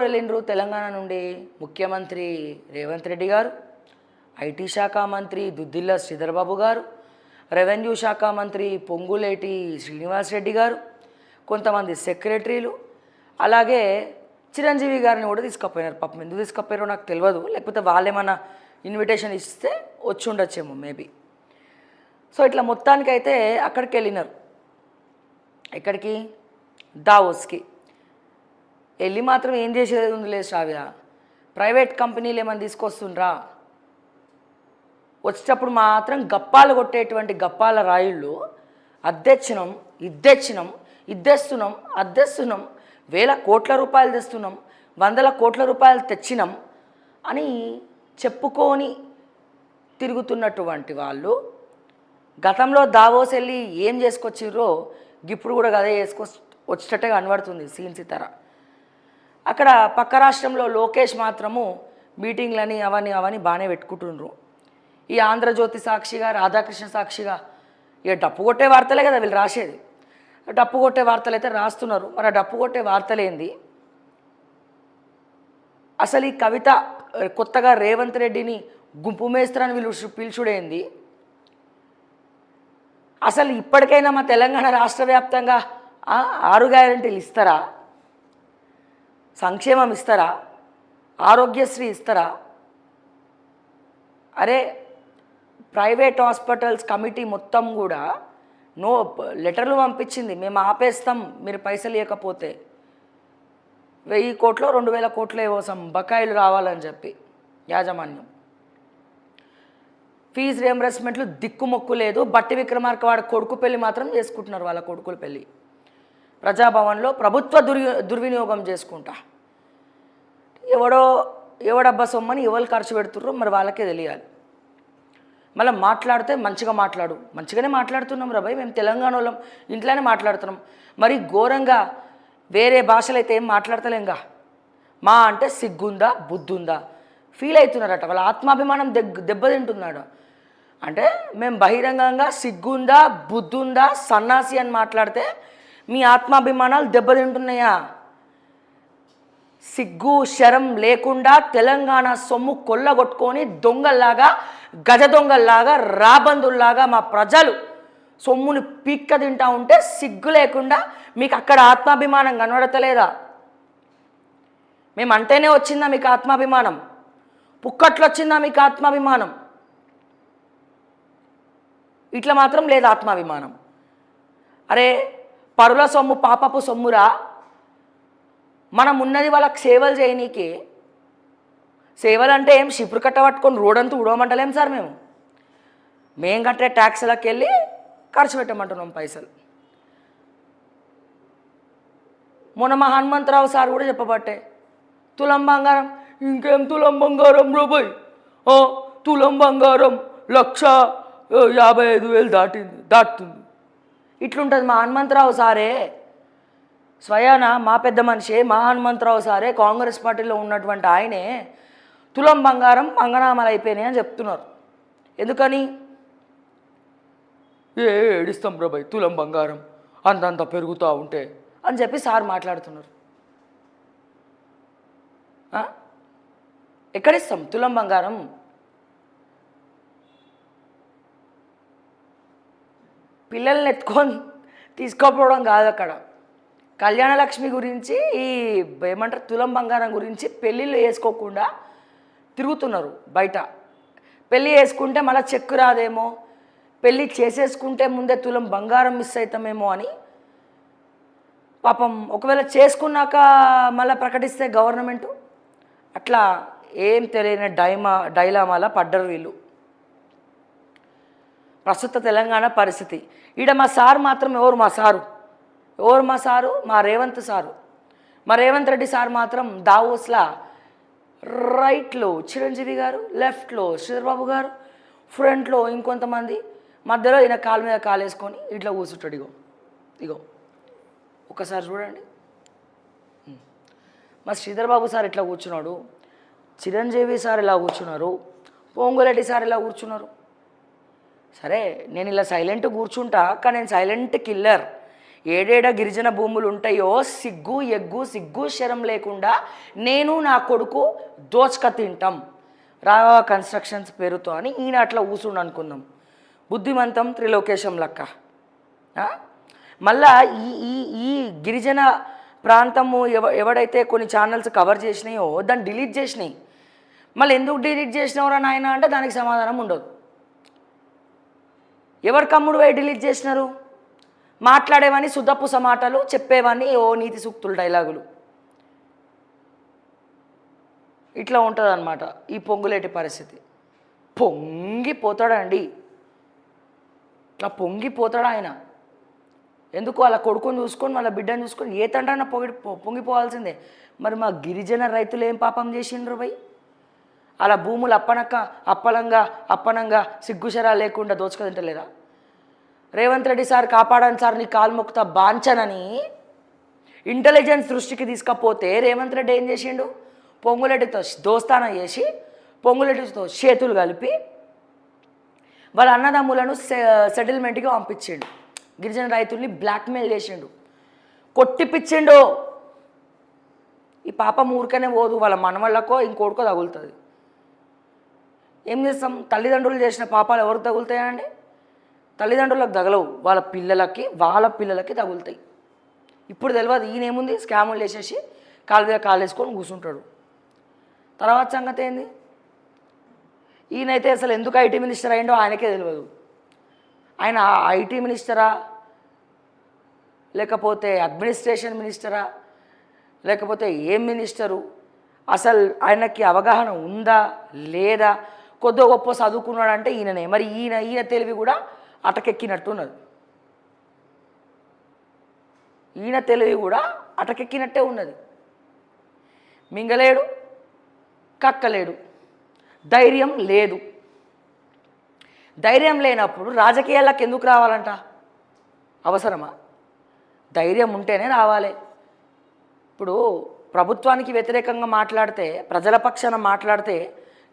వెళ్ళిండ్రు తెలంగాణ నుండి ముఖ్యమంత్రి రేవంత్ రెడ్డి గారు, ఐటీ శాఖ మంత్రి దుద్దిల్ల శ్రీధర్ బాబు గారు, రెవెన్యూ శాఖ మంత్రి పొంగులేటి శ్రీనివాస్ రెడ్డి గారు, కొంతమంది సెక్రటరీలు, అలాగే చిరంజీవి గారిని కూడా తీసుకుపోయినారు. పాపం ఎందుకు తీసుకుపోయారో నాకు తెలియదు, లేకపోతే వాళ్ళేమన్నా ఇన్విటేషన్ ఇస్తే వచ్చి ఉండొచ్చేమో మేబీ. సో ఇట్లా మొత్తానికైతే అక్కడికి వెళ్ళినారు. ఎక్కడికి? దావోస్కి వెళ్ళి మాత్రం ఏం చేసేది ఉంది లేదు శ్రావ్య. ప్రైవేట్ కంపెనీలు ఏమైనా తీసుకొస్తుండ్రా? వచ్చేటప్పుడు మాత్రం గప్పాలు కొట్టేటువంటి గప్పాల రాయుళ్ళు అద్దెచ్చినాం, ఇద్దేస్తున్నాం, అద్దెస్తున్నాం, వేల కోట్ల రూపాయలు తెస్తున్నాం, వందల కోట్ల రూపాయలు తెచ్చినాం అని చెప్పుకొని తిరుగుతున్నటువంటి వాళ్ళు గతంలో దావోస్ వెళ్ళి ఏం చేసుకొచ్చిర్రో ఇప్పుడు కూడా అదే వచ్చేటట్టే కనబడుతుంది సీన్ సితార. అక్కడ పక్క రాష్ట్రంలో లోకేష్ మాత్రము మీటింగ్లని అవన్నీ బాగానే పెట్టుకుంటుండ్రు. ఈ ఆంధ్రజ్యోతి సాక్షిగా, రాధాకృష్ణ సాక్షిగా ఇక డప్పు కొట్టే వార్తలే కదా వీళ్ళు రాసేది. డప్పు కొట్టే వార్తలు అయితే రాస్తున్నారు. మరి ఆ డప్పు కొట్టే వార్తలేంది? అసలు ఈ కవిత కొత్తగా రేవంత్ రెడ్డిని గుంపు మేస్త్రని పిలుచుడేంది? అసలు ఇప్పటికైనా మా తెలంగాణ రాష్ట్ర వ్యాప్తంగా 6 గ్యారెంటీలు ఇస్తారా? సంక్షేమం ఇస్తారా? ఆరోగ్యశ్రీ ఇస్తారా? అరే ప్రైవేట్ హాస్పిటల్స్ కమిటీ మొత్తం కూడా లెటర్లు పంపించింది, మేము ఆపేస్తాం మీరు పైసలు ఇవ్వకపోతే. 1000 కోట్లు 2000 కోట్లు కోసం బకాయిలు రావాలని చెప్పి యాజమాన్యం. ఫీజు రియంబర్స్మెంట్లు దిక్కుమొక్కు లేదు. బట్టి విక్రమార్క వాడి కొడుకు పెళ్ళి మాత్రం చేసుకుంటున్నారు, వాళ్ళ కొడుకుల పెళ్ళి ప్రజాభవన్లో ప్రభుత్వ దుర్వినియోగం చేసుకుంటా. ఎవడబ్బా సొమ్మని ఎవరు ఖర్చు పెడుతుర్రో మరి వాళ్ళకే తెలియాలి. మళ్ళీ మాట్లాడితే మంచిగా మంచిగానే మాట్లాడుతున్నాం రా భయ్, మేము తెలంగాణ వాళ్ళం, ఇంట్లోనే మాట్లాడుతున్నాం. మరి ఘోరంగా వేరే భాషలు అయితే ఏం మాట్లాడతలేంగా. మా అంటే సిగ్గుందా బుద్ధుందా ఫీల్ అవుతున్నారట, వాళ్ళ ఆత్మాభిమానం దెబ్బతింటున్నాడు. అంటే మేము బహిరంగంగా సిగ్గుందా బుద్ధుందా సన్నాసి అని మాట్లాడితే మీ ఆత్మాభిమానాలు దెబ్బతింటున్నాయా? సిగ్గు శరం లేకుండా తెలంగాణ సొమ్ము కొల్లగొట్టుకొని దొంగల్లాగా, గజ దొంగల్లాగా, రాబందుల్లాగా మా ప్రజలు సొమ్ముని పీక్క తింటా ఉంటే సిగ్గు లేకుండా మీకు అక్కడ ఆత్మాభిమానం కనబడతలేదా? మేమంటేనే వచ్చిందా మీకు ఆత్మాభిమానం? పుక్కట్లు వచ్చిందా మీకు ఆత్మాభిమానం? ఇట్లా మాత్రం లేదు ఆత్మాభిమానం. అరే పరుల సొమ్ము పాపపు సొమ్మురా, మనం ఉన్నది వాళ్ళకి సేవలు చేయనీకి. సేవలు అంటే ఏం షిప్రు కట్ట పట్టుకొని రోడంతా ఉడవమంటలేం సార్. మేము కట్టే ట్యాక్స్లకు వెళ్ళి ఖర్చు పెట్టమంటున్నాం పైసలు. మొన్న మా హనుమంతరావు సార్ కూడా చెప్పబట్టే తులం బంగారం, ఇంకేం తులం బంగారం రూపాయి, తులం బంగారం 1,55,000 దాటుతుంది. ఇట్లుంటుంది మా హనుమంతరావు సారే. స్వయాన మా పెద్ద మనిషి మా హనుమంతరావు సారే, కాంగ్రెస్ పార్టీలో ఉన్నటువంటి ఆయనే తులం బంగారం పంగనామాలు అయిపోయినాయి అని చెప్తున్నారు. ఎందుకని? ఏడిస్తాం బ్రోబాయ్ తులం బంగారం అంతంత పెరుగుతూ ఉంటే అని చెప్పి సార్ మాట్లాడుతున్నారు. ఎక్కడిస్తాం తులం బంగారం? పిల్లల్ని ఎత్తుకొని తీసుకోపోవడం కాదు అక్కడ. కళ్యాణలక్ష్మి గురించి ఈ ఏమంటారు తులం బంగారం గురించి పెళ్ళిళ్ళు వేసుకోకుండా తిరుగుతున్నారు బయట. పెళ్ళి వేసుకుంటే మళ్ళీ చెక్కు రాదేమో, పెళ్ళి చేసేసుకుంటే ముందే తులం బంగారం మిస్ అవుతామేమో అని. పాపం ఒకవేళ చేసుకున్నాక మళ్ళీ ప్రకటిస్తే గవర్నమెంటు, అట్లా ఏం తెలియని డైలామాలా పడ్డరు వీళ్ళు. ప్రస్తుత తెలంగాణ పరిస్థితి. ఈడ మా సారు మాత్రం ఎవరు మా సారు? మా రేవంత్ సారు. మా రేవంత్ రెడ్డి సార్ మాత్రం దావోస్లా రైట్లో చిరంజీవి గారు, లెఫ్ట్లో శ్రీధర్ బాబు గారు, ఫ్రంట్లో ఇంకొంతమంది, మధ్యలో ఈయన కాలు మీద కాలేసుకొని ఇట్లా కూర్చుంటాడు. ఇగో ఒకసారి చూడండి. మా శ్రీధర్ బాబు సార్ ఇట్లా కూర్చున్నాడు, చిరంజీవి సార్ ఇలా కూర్చున్నారు, పొంగులేటి సార్ ఇలా కూర్చున్నారు. సరే నేను ఇలా సైలెంట్ కూర్చుంటా, కానీ నేను సైలెంట్ కిల్లర్. ఏడేడ గిరిజన భూములు ఉంటాయో సిగ్గు ఎగ్గు సిగ్గు శరం లేకుండా నేను నా కొడుకు దోచక తింటాం రాఘవ కన్స్ట్రక్షన్స్ పేరుతో అని ఈయన అట్లా ఊసుండు అనుకుందాం. బుద్ధిమంతం త్రిలోకేశం లెక్క. మళ్ళా ఈ ఈ ఈ గిరిజన ప్రాంతము ఎవడైతే కొన్ని ఛానల్స్ కవర్ చేసినాయో దాన్ని డిలీట్ చేసినాయి. మళ్ళీ ఎందుకు డిలీట్ చేసినవరా నాయన అంటే దానికి సమాధానం ఉండదు. ఎవరి కమ్ముడు పోయి డిలీట్ చేసినారు? మాట్లాడేవాని సుధపుస మాటలు, చెప్పేవాని ఓ నీతి సూక్తులు డైలాగులు. ఇట్లా ఉంటుంది అన్నమాట ఈ పొంగులేటి పరిస్థితి. పొంగిపోతాడండి, ఇట్లా పొంగిపోతాడు ఆయన. ఎందుకు వాళ్ళ కొడుకుని చూసుకొని వాళ్ళ బిడ్డను చూసుకొని ఏ తండ్రన్నా పొంగిపోవాల్సిందే. మరి మా గిరిజన రైతులు ఏం పాపం చేసిండ్రు భయ్? అలా భూములు అప్పనంగా సిగ్గుశరా లేకుండా దోచుక తింటలేరా? రేవంత్ రెడ్డి సార్ కాపాడని సార్ నీ కాల్ముక్త బాంచనని ఇంటెలిజెన్స్ దృష్టికి తీసుకపోతే రేవంత్ రెడ్డి ఏం చేసిండు? పొంగులెడ్డితో దోస్తానం చేసి పొంగులెడ్డితో చేతులు కలిపి వాళ్ళ అన్నదమ్ములను సెటిల్మెంట్కి పంపించిండు. గిరిజన రైతుల్ని బ్లాక్మెయిల్ చేసిండు, కొట్టిపిచ్చిండు. ఈ పాపం ఊరికనే పోదు, వాళ్ళ మనవళ్ళకో ఇంకోటికో తగులుతుంది. ఏం చేస్తాం? తల్లిదండ్రులు చేసిన పాపాలు ఎవరికి తగులుతాయండి? తల్లిదండ్రులకు తగలవు, వాళ్ళ పిల్లలకి తగులుతాయి. ఇప్పుడు తెలియదు ఈయనేముంది, స్కాములు వేసేసి కాలు మీద కాలు వేసుకొని కూర్చుంటాడు. తర్వాత సంగతి ఏంది? ఈయనైతే అసలు ఎందుకు ఐటీ మినిస్టర్ అయిండో ఆయనకే తెలియదు. ఆయన ఐటీ మినిస్టరా, లేకపోతే అడ్మినిస్ట్రేషన్ మినిస్టరా, లేకపోతే ఏం మినిస్టరు, అసలు ఆయనకి అవగాహన ఉందా లేదా? కొద్దిగా గొప్ప చదువుకున్నాడంటే ఈయననే. మరి ఈయన తెలివి కూడా అటకెక్కినట్టున్నది. ఈయన తెలివి కూడా అటకెక్కినట్టే ఉన్నది. మింగలేడు, కక్కలేడు, ధైర్యం లేదు. ధైర్యం లేనప్పుడు రాజకీయాలకు ఎందుకు రావాలంట? అవసరమా? ధైర్యం ఉంటేనే రావాలి. ఇప్పుడు ప్రభుత్వానికి వ్యతిరేకంగా మాట్లాడితే, ప్రజల పక్షాన మాట్లాడితే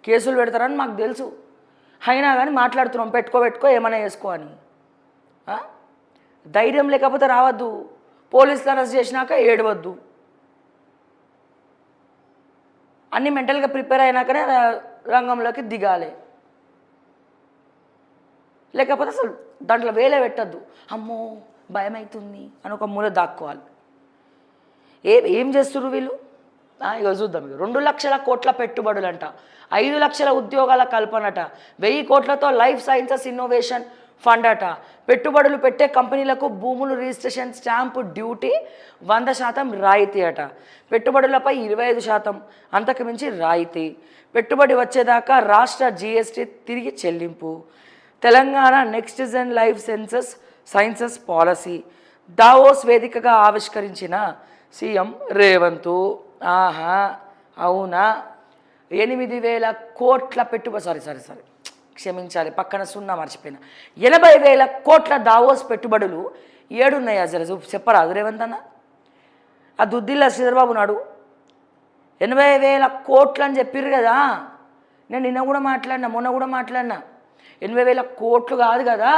కేసులు పెడతారని మాకు తెలుసు. అయినా కానీ మాట్లాడుతున్నాం, పెట్టుకో ఏమైనా చేసుకో అని. ధైర్యం లేకపోతే రావద్దు. పోలీసులు అరెస్ట్ చేసినాక ఏడవద్దు. అన్నీ మెంటల్గా ప్రిపేర్ అయినాకనే రంగంలోకి దిగాలి. లేకపోతే అసలు దాంట్లో వేలే పెట్టద్దు. అమ్మో భయమవుతుంది అని ఒక మూల దాక్కోవాలి. ఏం చేస్తున్నారు వీళ్ళు? ఇక చూద్దాం. ఇక 2 లక్షల కోట్ల పెట్టుబడులంట, 5 లక్షల ఉద్యోగాల కల్పనట, 1000 కోట్లతో లైఫ్ సైన్సెస్ ఇన్నోవేషన్ ఫండ్ అట. పెట్టుబడులు పెట్టే కంపెనీలకు భూములు రిజిస్ట్రేషన్ స్టాంపు డ్యూటీ 100% రాయితీ అట. పెట్టుబడులపై 25% అంతకు మించి రాయితీ. పెట్టుబడి వచ్చేదాకా రాష్ట్ర జీఎస్టీ తిరిగి చెల్లింపు. Telangana next gen life sciences policy Davos వేదికగా ఆవిష్కరించిన సీఎం రేవంత్. ఆహా అవునా, 8,000 కోట్ల పెట్టుబడి, సారీ క్షమించాలి, పక్కన సున్నా మర్చిపోయినా. 80,000 కోట్ల దావోస్ పెట్టుబడులు ఏడున్నాయా జర చెప్పరాదు రేవంత్ అన్న? ఆ దుద్దిల్ల శ్రీధర్బాబు నాడు 80,000 కోట్లు అని చెప్పారు కదా. నేను నిన్న కూడా మాట్లాడినా, మొన్న కూడా మాట్లాడినా. 80,000 కోట్లు కాదు కదా,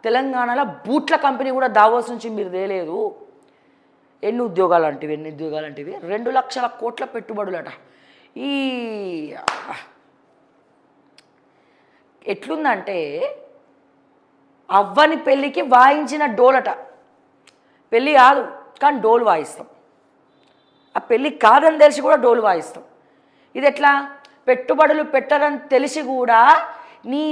తెలంగాణలో బూట్ల కంపెనీ కూడా దావోస్ నుంచి మీరు తేలేదు. ఎన్ని ఉద్యోగాలు అంటివి 2 లక్షల కోట్ల పెట్టుబడులట. ఈ ఎట్లుందంటే అవ్వని పెళ్ళికి వాయించిన డోలట. పెళ్ళి కాదు కానీ డోలు వాయిస్తాం. ఆ పెళ్ళి కాదని తెలిసి కూడా డోలు వాయిస్తాం. ఇది ఎట్లా? పెట్టుబడులు పెట్టరని తెలిసి కూడా నీ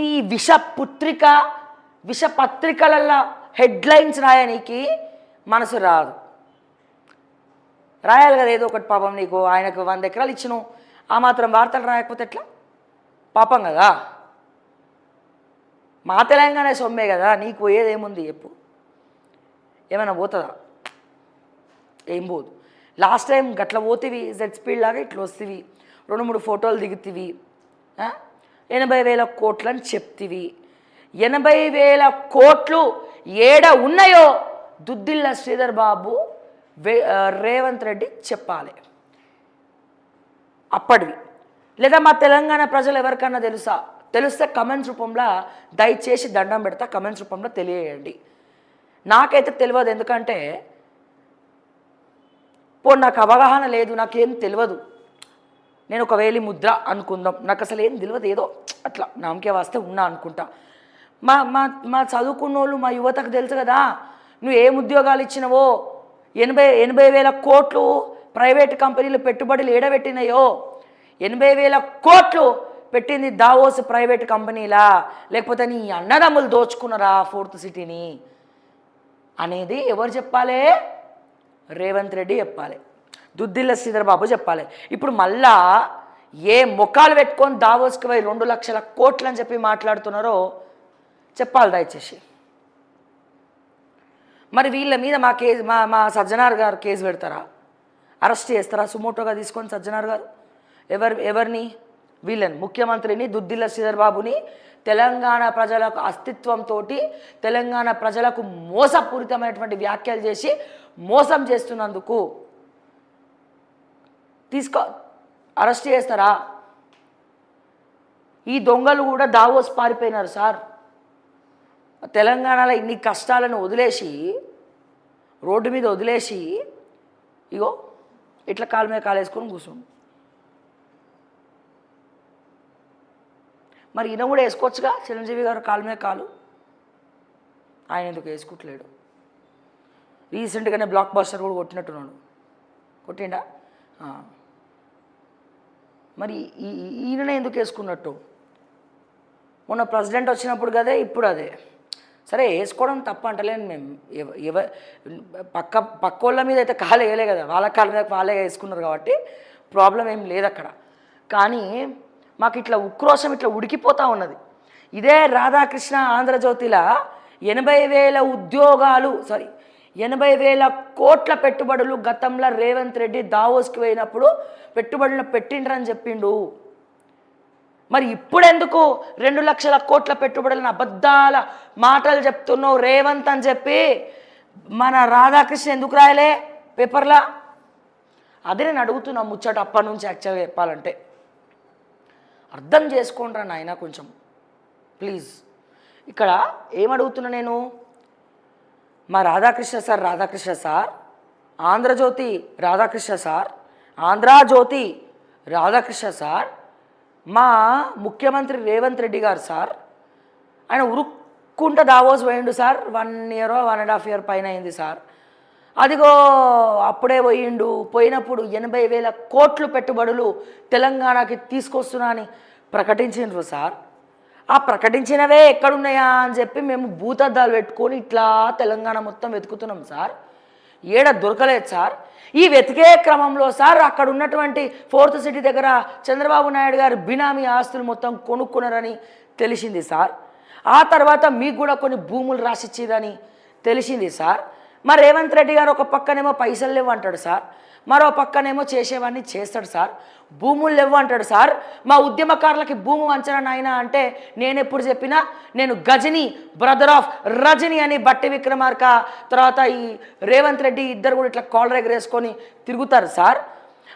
విషపత్రికలలో హెడ్లైన్స్ రాయడానికి మనసు రాదు. రాయాలి కదా ఏదో ఒకటి. పాపం నీకు ఆయనకు 100 ఎకరాలు ఇచ్చిను, ఆ మాత్రం వార్తలు రాయకపోతే ఎట్లా? పాపం కదా. మా తెలంగాణ సొమ్మే కదా, నీకు పోయేది ఏముంది చెప్పు? ఏమైనా పోతుందా? ఏం పోదు. లాస్ట్ టైం గట్ల పోతివి, జెడ్ స్పీడ్ లాగా ఇట్లా వస్తేవి, 2-3 ఫోటోలు దిగుతీవి, 80,000 కోట్లు అని చెప్తివి. 80,000 కోట్లు ఏడ ఉన్నాయో దుద్దిల్ల శ్రీధర్ బాబు రేవంత్ రెడ్డి చెప్పాలి అప్పటివి. లేదా మా తెలంగాణ ప్రజలు ఎవరికన్నా తెలిస్తే కమెంట్స్ రూపంలో దయచేసి దండం పెడతా, కమెంట్స్ రూపంలో తెలియజేయండి. నాకైతే తెలియదు, ఎందుకంటే నాకు అవగాహన లేదు, నాకేం తెలియదు. నేను ఒక వేలి ముద్ర అనుకుందాం, నాకు అసలు ఏం తెలియదు, ఏదో అట్లా నామకే వస్తే ఉన్నా అనుకుంటా. మా మా మా చదువుకున్న వాళ్ళు, మా యువతకు తెలుసు కదా, నువ్వు ఏం ఉద్యోగాలు ఇచ్చినవో, 80,000 కోట్లు ప్రైవేట్ కంపెనీలు పెట్టుబడులు ఏడబెట్టినాయో. 80,000 కోట్లు పెట్టింది దావోస్ ప్రైవేట్ కంపెనీలా, లేకపోతే నీ అన్నదమ్ములు దోచుకున్నారా ఫోర్త్ సిటీని అనేది ఎవరు చెప్పాలి? రేవంత్ రెడ్డి చెప్పాలి, దుద్దిల్ల శ్రీధర్ బాబు చెప్పాలి. ఇప్పుడు మళ్ళా ఏ ముఖాలు పెట్టుకొని దావోస్కి పోయి 2 లక్షల కోట్లు అని చెప్పి మాట్లాడుతున్నారో చెప్పాలి దయచేసి. మరి వీళ్ళ మీద మా సజ్జనార్ గారు కేసు పెడతారా? అరెస్ట్ చేస్తారా సుమోటోగా తీసుకొని సజ్జనార్ గారు? ఎవరిని? వీళ్ళని, ముఖ్యమంత్రిని, దుద్దిల్ల శ్రీధర్ బాబుని, తెలంగాణ ప్రజలకు అస్తిత్వంతో తెలంగాణ ప్రజలకు మోసపూరితమైనటువంటి వ్యాఖ్యలు చేసి మోసం చేస్తున్నందుకు అరెస్ట్ చేస్తారా? ఈ దొంగలు కూడా దావోస్ పారిపోయినారు సార్. తెలంగాణలో ఇన్ని కష్టాలను వదిలేసి, రోడ్డు మీద వదిలేసి, ఇగో ఇట్లా కాలు మీద కాలేసుకొని కూర్చోండి. మరి ఈయన కూడా వేసుకోవచ్చుగా, చిరంజీవి గారు కాలు మీద కాలు. ఆయన ఎందుకు వేసుకుంటలేడు? రీసెంట్గానే బ్లాక్ బస్టర్ కూడా కొట్టినట్టున్నాడు, కొట్టిండా? మరి ఈయననే ఎందుకు వేసుకున్నట్టు? మొన్న ప్రెసిడెంట్ వచ్చినప్పుడు కదే, ఇప్పుడు అదే. సరే వేసుకోవడం తప్ప అంటలేను మేము. పక్కోళ్ళ మీద అయితే కాలు వేయలే కదా, వాళ్ళ కాళ్ళ మీద వాళ్ళే వేసుకున్నారు కాబట్టి ప్రాబ్లం ఏం లేదు అక్కడ. కానీ మాకు ఇట్లా ఉక్రోషం ఇట్లా ఉడికిపోతూ ఉన్నది. ఇదే రాధాకృష్ణ ఆంధ్రజ్యోతిలా 80,000 కోట్ల పెట్టుబడులు గతంలో రేవంత్ రెడ్డి దావోస్కి పోయినప్పుడు పెట్టుబడులను పెట్టిండ్రని చెప్పిండు. మరి ఇప్పుడెందుకు 2 లక్షల కోట్ల పెట్టుబడులను అబద్ధాల మాటలు చెప్తున్నావు రేవంత్ అని చెప్పి మన రాధాకృష్ణ ఎందుకు రాయలే పేపర్లా? అదే నేను అడుగుతున్నా ముచ్చట అప్పటి నుంచి. యాక్చువల్గా చెప్పాలంటే అర్థం చేసుకోండిరా నాయన కొంచెం ప్లీజ్. ఇక్కడ ఏమడుగుతున్నా నేను, మా రాధాకృష్ణ సార్, ఆంధ్రజ్యోతి రాధాకృష్ణ సార్, మా ముఖ్యమంత్రి రేవంత్ రెడ్డి గారు సార్, ఆయన ఉరుక్కుంట దావోస్ పోయిండు సార్. 1 year 1.5 year పైన అయింది సార్. అదిగో అప్పుడే పోయినప్పుడు 80,000 కోట్లు పెట్టుబడులు తెలంగాణకి తీసుకొస్తున్నా అని ప్రకటించిండ్రు సార్. ఆ ప్రకటించినవే ఎక్కడున్నాయా అని చెప్పి మేము భూతద్దాలు పెట్టుకొని ఇట్లా తెలంగాణ మొత్తం వెతుకుతున్నాం సార్. ఏడ దొరకలేదు సార్. ఈ వెతికే క్రమంలో సార్ అక్కడ ఉన్నటువంటి ఫోర్త్ సిటీ దగ్గర చంద్రబాబు నాయుడు గారు బినామీ ఆస్తులు మొత్తం కొనుక్కున్నారని తెలిసింది సార్. ఆ తర్వాత మీకు కూడా కొన్ని భూములు రాసిచ్చిరని తెలిసింది సార్. మరి రేవంత్ రెడ్డి గారు ఒక పక్కనేమో పైసలు లేవు అంటాడు సార్, మరో పక్కనేమో చేసేవాడిని చేస్తాడు సార్. భూములు లేవు అంటాడు సార్. మా ఉద్యమకారులకి భూము వంచన నాయన అంటే నేను ఎప్పుడు చెప్పినా, నేను గజని బ్రదర్ ఆఫ్ రజని అని బట్టి విక్రమార్క తర్వాత ఈ రేవంత్ రెడ్డి ఇద్దరు కూడా ఇట్లా కాలర్ ఎగరేసుకొని తిరుగుతారు సార్.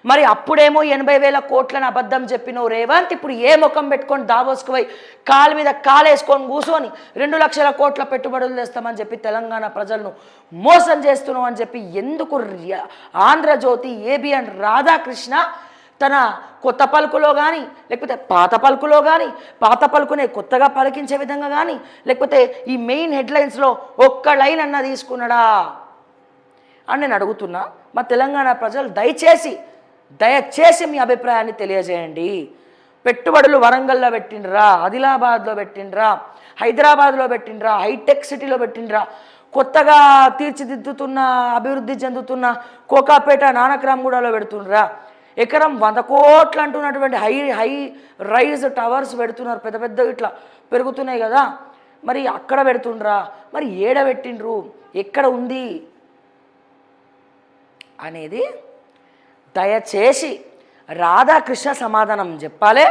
మరి అప్పుడేమో 80,000 కోట్లని అబద్ధం చెప్పినావు రేవంత్, ఇప్పుడు ఏ ముఖం పెట్టుకొని దావోస్కు పోయి కాలు మీద కాలేసుకొని కూర్చొని 2 లక్షల కోట్ల పెట్టుబడులు తెస్తామని చెప్పి తెలంగాణ ప్రజలను మోసం చేస్తున్నావు అని చెప్పి ఎందుకు ఆంధ్రజ్యోతి ఏబిఎన్ రాధాకృష్ణ తన కొత్త పలుకులో కానీ లేకపోతే పాత పలుకులో కానీ, పాత పలుకునే కొత్తగా పలికించే విధంగా కానీ, లేకపోతే ఈ మెయిన్ హెడ్లైన్స్లో ఒక్క లైన్ అన్న తీసుకున్నాడా అని నేను అడుగుతున్నా. మా తెలంగాణ ప్రజలు దయచేసి మీ అభిప్రాయాన్ని తెలియజేయండి. పెట్టుబడులు వరంగల్లో పెట్టిండ్రా, ఆదిలాబాద్లో పెట్టిండ్రా, హైదరాబాద్లో పెట్టిండ్రా, హైటెక్ సిటీలో పెట్టిండ్రా, కొత్తగా తీర్చిదిద్దుతున్న అభివృద్ధి చెందుతున్న కోకాపేట నానక్రామ్గూడలో పెడుతుండ్రా, ఎకరం 100 కోట్లు అంటున్నటువంటి హై రైజ్ టవర్స్ పెడుతున్నారు, పెద్ద పెద్ద ఇట్లా పెరుగుతున్నాయి కదా, మరి అక్కడ పెడుతుండ్రా, మరి ఏడ పెట్టిండ్రు, ఎక్కడ ఉంది అనేది దయచేసి రాధాకృష్ణ సమాధానం చెప్పాలి.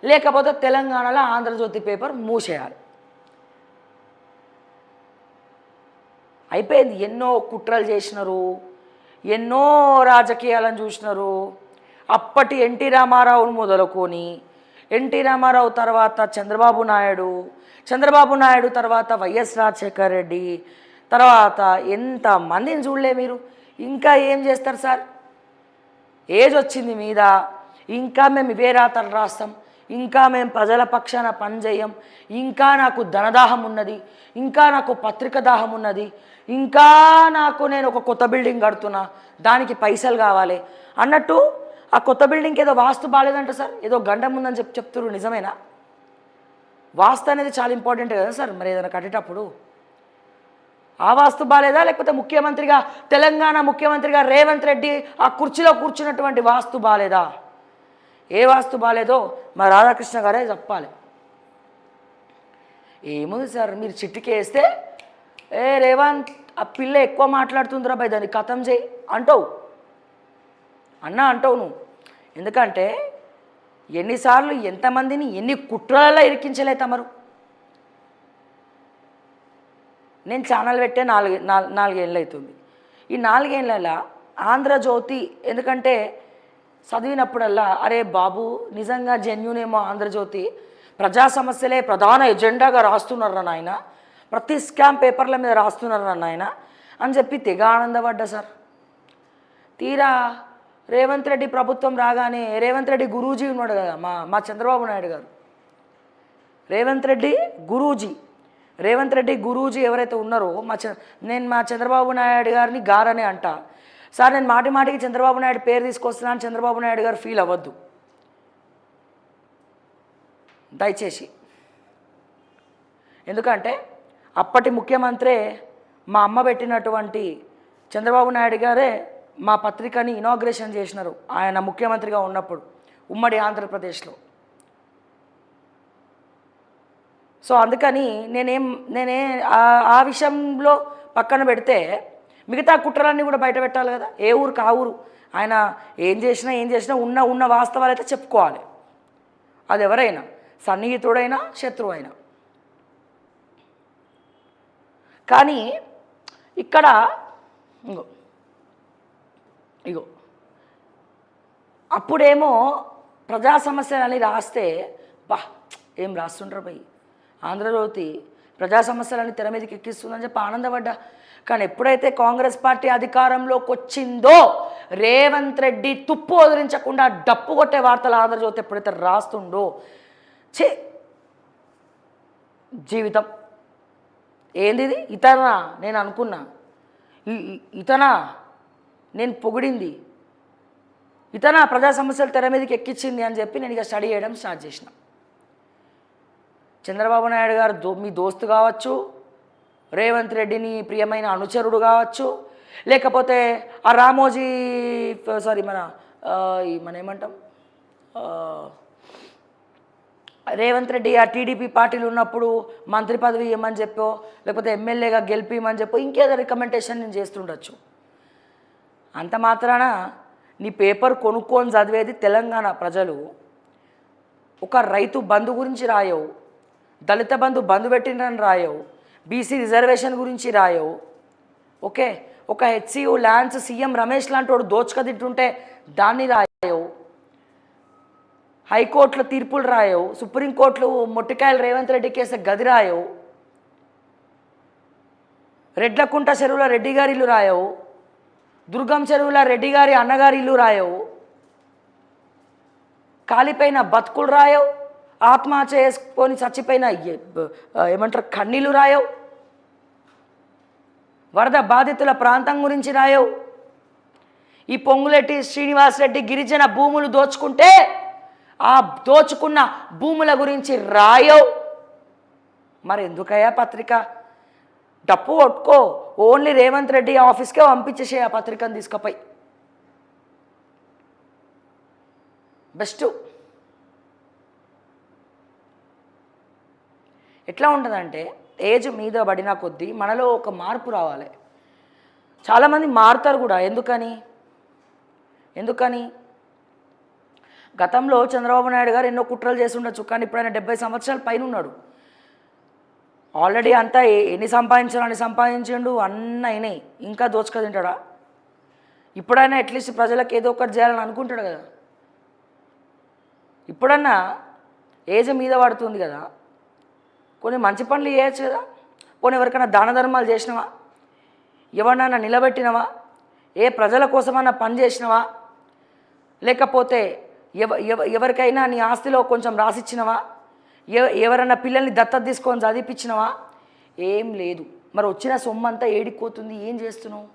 లేకపోతే తెలంగాణలో ఆంధ్రజ్యోతి పేపర్ మూసేయాలి. అయిపోయింది. ఎన్నో కుట్రలు చేసినారు, ఎన్నో రాజకీయాలను చూసినారు. అప్పటి ఎన్టీ రామారావును మొదలుకొని, ఎన్టీ రామారావు తర్వాత చంద్రబాబు నాయుడు తర్వాత వైఎస్ రాజశేఖర్ రెడ్డి, తర్వాత ఎంతమందిని చూడలే మీరు. ఇంకా ఏం చేస్తారు సార్? ఏజ్ వచ్చింది మీద, ఇంకా మేము ఇవే రాతలు రాస్తాం, ఇంకా మేము ప్రజల పక్షాన పనిచేయం, ఇంకా నాకు ధనదాహం ఉన్నది, ఇంకా నాకు పత్రిక దాహం ఉన్నది, ఇంకా నేను ఒక కొత్త బిల్డింగ్ కడుతున్నా, దానికి పైసలు కావాలి అన్నట్టు. ఆ కొత్త బిల్డింగ్కి ఏదో వాస్తు బాగాలేదంట సార్, ఏదో గండం ఉందని చెప్తున్నారు. నిజమేనా? వాస్తు అనేది చాలా ఇంపార్టెంట్ కదా సార్. మరి ఏదైనా కట్టేటప్పుడు ఆ వాస్తు బాగాలేదా, లేకపోతే ముఖ్యమంత్రిగా, తెలంగాణ ముఖ్యమంత్రిగా రేవంత్ రెడ్డి ఆ కుర్చీలో కూర్చున్నటువంటి వాస్తు బాగాలేదా? ఏ వాస్తు బాగాలేదో మా రాధాకృష్ణ గారే చెప్పాలి. ఏముంది సార్, మీరు చిట్టికేస్తే రేవంత్ ఆ పిల్ల ఎక్కువ మాట్లాడుతుందిరా భయ్, దాన్ని ఖతం చేయి అంటావు, అంటావు నువ్వు. ఎందుకంటే ఎన్నిసార్లు ఎంతమందిని ఎన్ని కుట్రలలో ఇరికించలే తమరు. నేను ఛానల్ పెట్టే నాలుగేళ్ళు అవుతుంది. ఈ 4 ఏళ్ళలో ఆంధ్రజ్యోతి, ఎందుకంటే చదివినప్పుడల్లా అరే బాబు నిజంగా జెన్యునేమో ఆంధ్రజ్యోతి, ప్రజా సమస్యలే ప్రధాన ఎజెండాగా రాస్తున్నారు నాయన, ప్రతి స్కామ్ పేపర్ల మీద రాస్తున్నారు నాయన అని చెప్పి తెగ ఆనందపడ్డా సార్. తీరా రేవంత్ రెడ్డి ప్రభుత్వం రాగానే, రేవంత్ రెడ్డి గురూజీ ఉన్నాడు కదా మా చంద్రబాబు నాయుడు గారు, రేవంత్ రెడ్డి గురూజీ ఎవరైతే ఉన్నారో నేను మా చంద్రబాబు నాయుడు గారిని గారనే అంట సార్. నేను మాటికి చంద్రబాబు నాయుడు పేరు తీసుకొస్తున్నాను, చంద్రబాబు నాయుడు గారు ఫీల్ అవ్వద్దు దయచేసి. ఎందుకంటే అప్పటి ముఖ్యమంత్రే మా అమ్మ పెట్టినటువంటి చంద్రబాబు నాయుడు గారే మా పత్రికని ఇనాగ్రేషన్ చేసినారు ఆయన ముఖ్యమంత్రిగా ఉన్నప్పుడు ఉమ్మడి ఆంధ్రప్రదేశ్లో. సో అందుకని నేనే ఆ విషయంలో పక్కన పెడితే మిగతా కుట్రలన్నీ కూడా బయట పెట్టాలి కదా. ఏ ఊరికి ఆ ఊరు ఆయన ఏం చేసినా ఉన్న వాస్తవాలు అయితే చెప్పుకోవాలి. అది ఎవరైనా, సన్నిహితుడైనా శత్రువైనా. కానీ ఇక్కడ ఇగో అప్పుడేమో ప్రజా సమస్యలని రాస్తే ఏం రాస్తుంటారు భయ్, ఆంధ్రజ్యోతి ప్రజా సమస్యలని తెర మీదకి ఎక్కిస్తుందని చెప్పి ఆనందపడ్డా. కానీ ఎప్పుడైతే కాంగ్రెస్ పార్టీ అధికారంలోకి వచ్చిందో రేవంత్ రెడ్డి తుప్పు వదిలించకుండా డప్పు కొట్టే వార్తలు ఆంధ్రజ్యోతి ఎప్పుడైతే రాస్తుండో, జీవితం ఏంది ఇతనా నేను అనుకున్నా, ఇతనా నేను పొగిడింది, ఇతనా ప్రజా సమస్యలు తెర మీదకి ఎక్కించింది అని చెప్పి నేను ఇక స్టడీ చేయడం స్టార్ట్ చేసిన. చంద్రబాబు నాయుడు గారు మీ దోస్తు కావచ్చు, రేవంత్ రెడ్డిని ప్రియమైన అనుచరుడు కావచ్చు, లేకపోతే ఆ రామోజీ మన ఏమంటాం రేవంత్ రెడ్డి ఆ టీడీపీ పార్టీలు ఉన్నప్పుడు మంత్రి పదవి ఇవ్వమని చెప్పో, లేకపోతే ఎమ్మెల్యేగా గెలిపిమని చెప్పో, ఇంకేదో రికమెండేషన్ నేను చేస్తుండొచ్చు. అంత మాత్రాన నీ పేపర్ కొనుక్కొని చదివేది తెలంగాణ ప్రజలు. ఒక రైతు బంధు గురించి రాయవు, దళిత బంధు పెట్టినని రాయవు, బీసీ రిజర్వేషన్ గురించి రాయవు. ఓకే, ఒక హెచ్సియు ల్యాండ్స్ సీఎం రమేష్ లాంటి వాడు దోచుక తింటుంటే దాన్ని రాయవు, హైకోర్టులో తీర్పులు రాయవు, సుప్రీంకోర్టులో మొట్టికాయలు రేవంత్ రెడ్డి కేసు గది రాయవు, రెడ్లకుంట చెరువుల రెడ్డి గారి ఇల్లు రాయవు, దుర్గం చెరువుల రెడ్డి గారి అన్నగారి ఇల్లు రాయవు, కాలిపోయిన బతుకులు రాయవు, ఆత్మహత్య చేసుకొని చచ్చిపోయిన ఏమంటారు కన్నీళ్ళు రాయవు, వరద బాధితుల ప్రాంతం గురించి రాయవు, ఈ పొంగులెట్టి శ్రీనివాసరెడ్డి గిరిజన భూములు దోచుకుంటే ఆ దోచుకున్న భూముల గురించి రాయవు. మరి ఎందుకయ్యా పత్రిక? డప్పు కొట్టుకో, ఓన్లీ రేవంత్ రెడ్డి ఆఫీస్కే పంపించేసే ఆ పత్రికను తీసుకుపోయి. బెస్ట్. ఎట్లా ఉంటుందంటే ఏజ్ మీద పడిన కొద్దీ మనలో ఒక మార్పు రావాలి. చాలామంది మారుతారు కూడా. ఎందుకని గతంలో చంద్రబాబు నాయుడు గారు ఎన్నో కుట్రలు చేసి ఉండొచ్చు, కానీ ఇప్పుడు ఆయన 70 సంవత్సరాల పైన ఉన్నాడు. ఆల్రెడీ అంతా ఎన్ని సంపాదించాలని సంపాదించిండు, అన్నీ అయినాయి, ఇంకా దోచుక తింటాడా? ఇప్పుడైనా అట్లీస్ట్ ప్రజలకు ఏదో ఒకటి చేయాలని అనుకుంటాడు కదా. ఇప్పుడన్నా ఏజ్ మీద పడుతుంది కదా, కొన్ని మంచి పనులు చేయొచ్చు కదా. పోనీ ఎవరికైనా దాన ధర్మాలు చేసినావా? ఎవరినైనా నిలబెట్టినవా? ఏ ప్రజల కోసమన్నా పని చేసినవా? లేకపోతే ఎవరికైనా నీ ఆస్తిలో కొంచెం రాసిచ్చినవా? ఎవరైనా పిల్లల్ని దత్తత తీసుకొని చదివిపించినవా? ఏం లేదు. మరి వచ్చిన సొమ్మంతా ఏడిపోతుంది, ఏం చేస్తున్నావు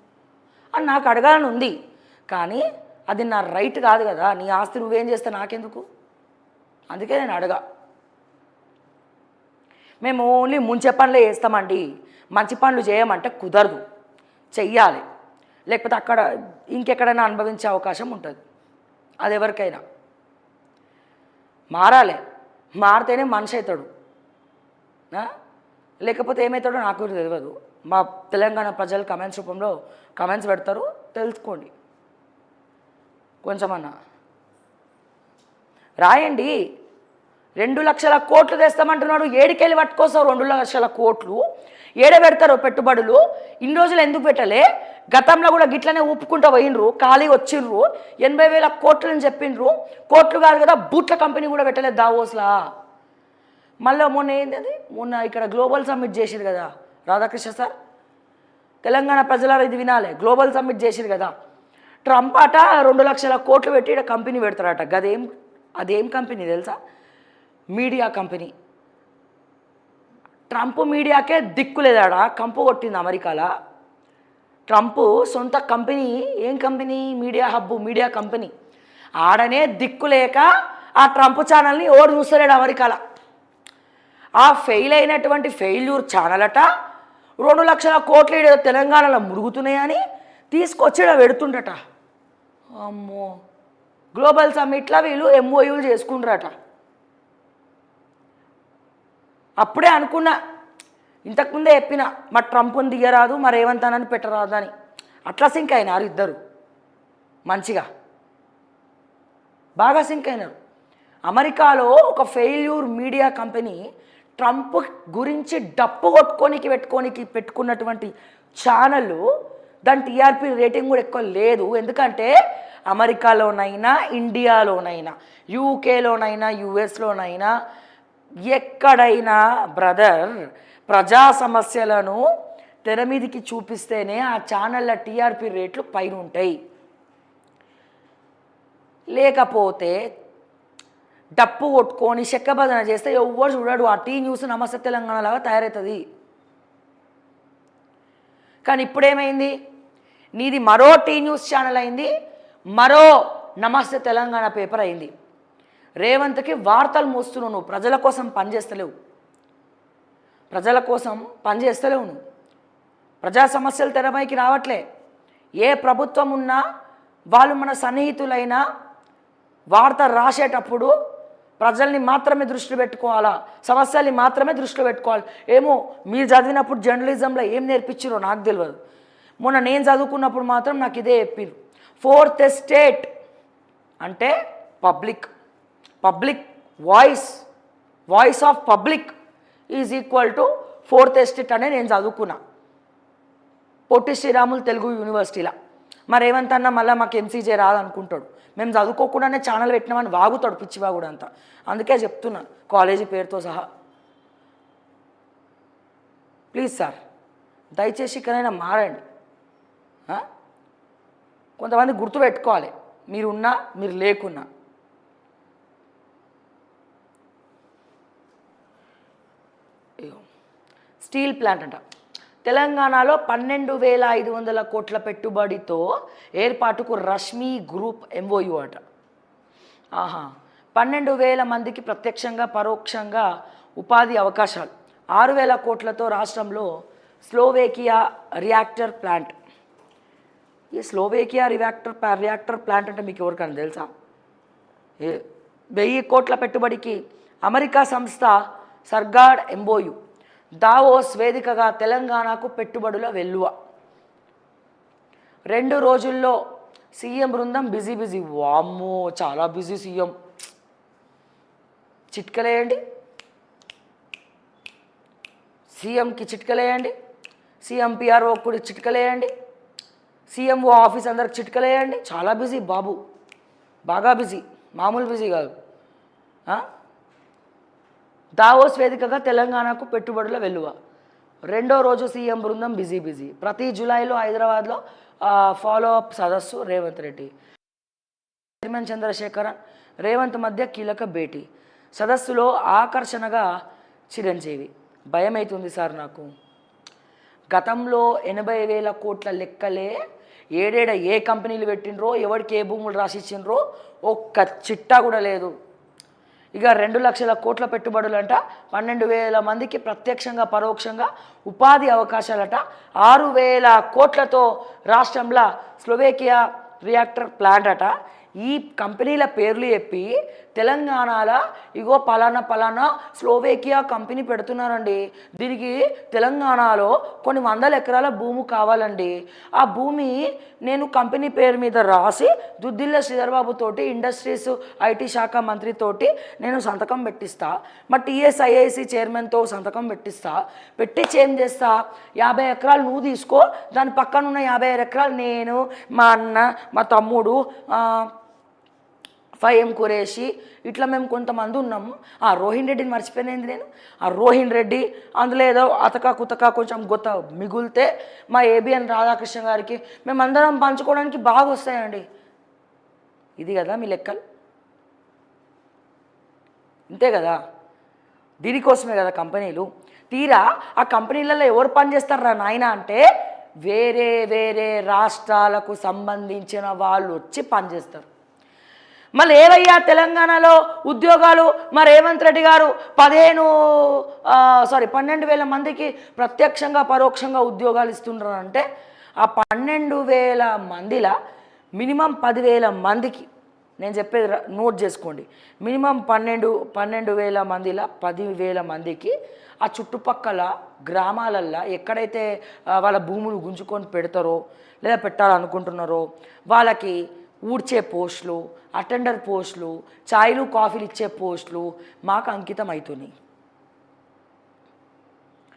అని నాకు అడగాలని ఉంది. కానీ అది నా రైట్ కాదు కదా. నీ ఆస్తి నువ్వేం చేస్తే నాకెందుకు? అందుకే నేను అడగా. మేము ఓన్లీ ముంచే పనులే చేస్తామండి, మంచి పనులు చేయమంటే కుదరదు. చెయ్యాలి, లేకపోతే అక్కడ ఇంకెక్కడైనా అనుభవించే అవకాశం ఉంటుంది. అది ఎవరికైనా మారాలి. మారితేనే మనిషి అవుతాడు, లేకపోతే ఏమవుతాడో నాకు తెలియదు. మా తెలంగాణ ప్రజలు కమెంట్స్ రూపంలో కమెంట్స్ పెడతారు, తెలుసుకోండి. కొంచెమన్నా రాయండి. 2 లక్షల కోట్లు తెస్తామంటున్నాడు. ఏడికెళ్ళి పట్టుకోసావు 2 లక్షల కోట్లు? ఏడ పెడతారు పెట్టుబడులు? ఇన్ని రోజులు ఎందుకు పెట్టలే? గతంలో కూడా గిట్లనే ఊపుకుంటూ పోయినరు, ఖాళీ వచ్చిండ్రు. 80,000 కోట్లు అని చెప్పిండ్రు. కోట్లు కాదు కదా, బూట్ల కంపెనీ కూడా పెట్టలేదు దావోస్లా. మళ్ళీ మొన్న ఏంటది, మొన్న ఇక్కడ గ్లోబల్ సమ్మిట్ చేసిరు కదా రాధాకృష్ణ సార్. తెలంగాణ ప్రజలారా ఇది వినాలి. గ్లోబల్ సమ్మిట్ చేసిరు కదా, ట్రంప్ అట 2 లక్షల కోట్లు పెట్టి ఇక్కడ కంపెనీ పెడతారట. అదేం కంపెనీ తెలుసా? Media company. ట్రంప్ మీడియాకే దిక్కు లేదాడా, కంపు కొట్టింది అమెరికాలో. ట్రంప్ సొంత కంపెనీ. ఏం company? Media hub, media company. ఆడనే దిక్కు లేక ఆ ట్రంప్ ఛానల్ని ఎవరు చూస్తలేడు అమెరికాలో. ఆ ఫెయిల్ అయినటువంటి ఫెయిల్యూర్ ఛానల్ అట 2 లక్షల కోట్లు తెలంగాణలో మురుగుతున్నాయని తీసుకొచ్చి పెడుతుండట. అమ్మో, గ్లోబల్ సమ్మిట్లో వీళ్ళు MOUలు చేసుకుంటారట. అప్పుడే అనుకున్నా, ఇంతకుముందే చెప్పిన, మా ట్రంప్ని దిగరాదు, మరి ఏమంతానని పెట్టరాదు అని. అట్లా సింక్ అయినారు ఇద్దరు, మంచిగా బాగా సింక్ అయినారు. అమెరికాలో ఒక ఫెయిల్యూర్ మీడియా కంపెనీ ట్రంప్ గురించి డప్పు పెట్టుకున్నటువంటి ఛానళ్ళు, దాని TRP రేటింగ్ కూడా ఎక్కువ లేదు. ఎందుకంటే అమెరికాలోనైనా, ఇండియాలోనైనా, UKలోనైనా, USలోనైనా, ఎక్కడైనా బ్రదర్ ప్రజా సమస్యలను తెర మీదికి చూపిస్తేనే ఆ ఛానళ్ళ TRP రేట్లు పైన ఉంటాయి. లేకపోతే డప్పు కొట్టుకొని చెక్కబదన చేస్తే ఎవ్వరు చూడడు. ఆ టీ న్యూస్ నమస్తే తెలంగాణ లాగా తయారవుతుంది. కానీ ఇప్పుడేమైంది? నీది మరో టీ న్యూస్ ఛానల్ అయింది, మరో నమస్తే తెలంగాణ పేపర్ అయింది. రేవంత్కి వార్తలు మోస్తున్నావు నువ్వు. ప్రజల కోసం పనిచేస్తలేవు, నువ్వు. ప్రజా సమస్యలు తెరపైకి రావట్లే. ఏ ప్రభుత్వం ఉన్నా వాళ్ళు మన సన్నిహితులైనా వార్త రాసేటప్పుడు ప్రజల్ని మాత్రమే దృష్టిలో పెట్టుకోవాలా, సమస్యల్ని మాత్రమే దృష్టిలో పెట్టుకోవాలి. ఏమో మీరు చదివినప్పుడు జర్నలిజంలో ఏం నేర్పించారో నాకు తెలియదు. మొన్న నేను చదువుకున్నప్పుడు మాత్రం నాకు ఇదే చెప్పారు. 4th estate అంటే public voice of public is equal to 4th estate అనే నేను చదువుకున్నా పొట్టి శ్రీరాములు తెలుగు యూనివర్సిటీలో. మరి ఏమంతన్నా మళ్ళీ మాకు MCJ రాదనుకుంటాడు. మేము చదువుకోకుండానే ఛానల్ పెట్టినామని వాగుతాడు, పిచ్చివాగుడు అంతా. అందుకే చెప్తున్నా కాలేజీ పేరుతో సహా. ప్లీజ్ సార్, దయచేసి ఇకనైనా మారండి. కొంతమంది గుర్తుపెట్టుకోవాలి, మీరున్నా మీరు లేకున్నా. స్టీల్ ప్లాంట్ అంట తెలంగాణలో 12,500 కోట్ల పెట్టుబడితో ఏర్పాటుకు రష్మి గ్రూప్ MOU అట. 12,000 మందికి ప్రత్యక్షంగా పరోక్షంగా ఉపాధి అవకాశాలు. 6,000 కోట్లతో రాష్ట్రంలో స్లోవేకియా రియాక్టర్ ప్లాంట్. ఈ స్లోవేకియా రియాక్టర్ ప్లాంట్ అంటే మీకు ఎవరికైనా తెలుసా? 1000 కోట్ల పెట్టుబడికి అమెరికా సంస్థ సర్గాడ్ MOU. దావోస్ వేదికగా తెలంగాణకు పెట్టుబడుల వెల్లువ. 2 రోజుల్లో సీఎం బృందం బిజీ. వామ్మో, చాలా బిజీ సీఎం. చిట్కలేయండి, సీఎంకి చిట్కలేయండి, సీఎం PRO కూడా చిట్కలేయండి, CMO ఆఫీస్ అందరికి చిట్కలేయండి. చాలా బిజీ బాబు, బాగా బిజీ, మామూలు బిజీ కాదు. దావోస్ వేదికగా తెలంగాణకు పెట్టుబడుల వెల్లువ. రెండో రోజు సీఎం బృందం బిజీ. ప్రతి జూలైలో హైదరాబాద్లో ఫాలో అప్ సదస్సు రేవంత్ రెడ్డి, చైర్మన్ చంద్రశేఖరన్, రేవంత్ మధ్య కీలక భేటీ. సదస్సులో ఆకర్షణగా చిరంజీవి. భయమవుతుంది సార్ నాకు. గతంలో 80,000 కోట్ల లెక్కలే ఏడేడ ఏ కంపెనీలు పెట్టినరో, ఎవరికి ఏ భూములు రాసిచ్చిండ్రో ఒక్క చిట్టా కూడా లేదు. ఇక 2 లక్షల కోట్ల పెట్టుబడులంట, 12,000 మందికి ప్రత్యక్షంగా పరోక్షంగా ఉపాధి అవకాశాలట, 6,000 కోట్లతో రాష్ట్రంలో స్లోవేకియా రియాక్టర్ ప్లాంట్ అట. ఈ కంపెనీల పేర్లు చెప్పి తెలంగాణలో ఇగో పలానా స్లోవేకియా కంపెనీ పెడుతున్నారండి, దీనికి తెలంగాణలో కొన్ని 100 ఎకరాల భూమి కావాలండి, ఆ భూమి నేను కంపెనీ పేరు మీద రాసి దుద్దిల్ల శ్రీధర్బాబు తోటి ఇండస్ట్రీస్ ఐటీ శాఖ మంత్రితోటి నేను సంతకం పెట్టిస్తా, మా టీఎస్ఐఐసి చైర్మన్తో సంతకం పెట్టిస్తా, పెట్టించి ఏం చేస్తా, 50 ఎకరాలు నువ్వు తీసుకో, దాని పక్కన ఉన్న 55 ఎకరాలు నేను, మా అన్న, మా తమ్ముడు, ఫైఎం కురేషి, ఇట్లా మేము కొంతమంది ఉన్నాము. ఆ రోహిన్ రెడ్డిని మర్చిపోయినది నేను. ఆ రోహిన్ రెడ్డి అందులో ఏదో అతక కుతక కొంచెం గొత్త మిగులితే మా ఏబిఎన్ రాధాకృష్ణ గారికి మేమందరం పంచుకోవడానికి బాగా వస్తాయండి. ఇది కదా మీ లెక్కలు, ఇంతే కదా, దీనికోసమే కదా కంపెనీలు. తీరా ఆ కంపెనీలలో ఎవరు పనిచేస్తారా నాయన అంటే వేరే వేరే రాష్ట్రాలకు సంబంధించిన వాళ్ళు వచ్చి పనిచేస్తారు. మళ్ళీ ఏవయ్యా తెలంగాణలో ఉద్యోగాలు, మా రేవంత్ రెడ్డి గారు 12,000 మందికి ప్రత్యక్షంగా పరోక్షంగా ఉద్యోగాలు ఇస్తున్నారంటే ఆ 12,000 మందిలో మినిమం 10,000 మందికి, నేను చెప్పేది నోట్ చేసుకోండి, మినిమం 12,000 మందిలో 10,000 మందికి ఆ చుట్టుపక్కల గ్రామాలల్లో ఎక్కడైతే వాళ్ళ భూములు గుంజుకొని పెడతారో లేదా పెట్టాలనుకుంటున్నారో వాళ్ళకి ఊడ్చే పోస్టులు, అటెండర్ పోస్టులు, చాయ్లు కాఫీలు ఇచ్చే పోస్టులు మాకు అంకితం అవుతున్నాయి.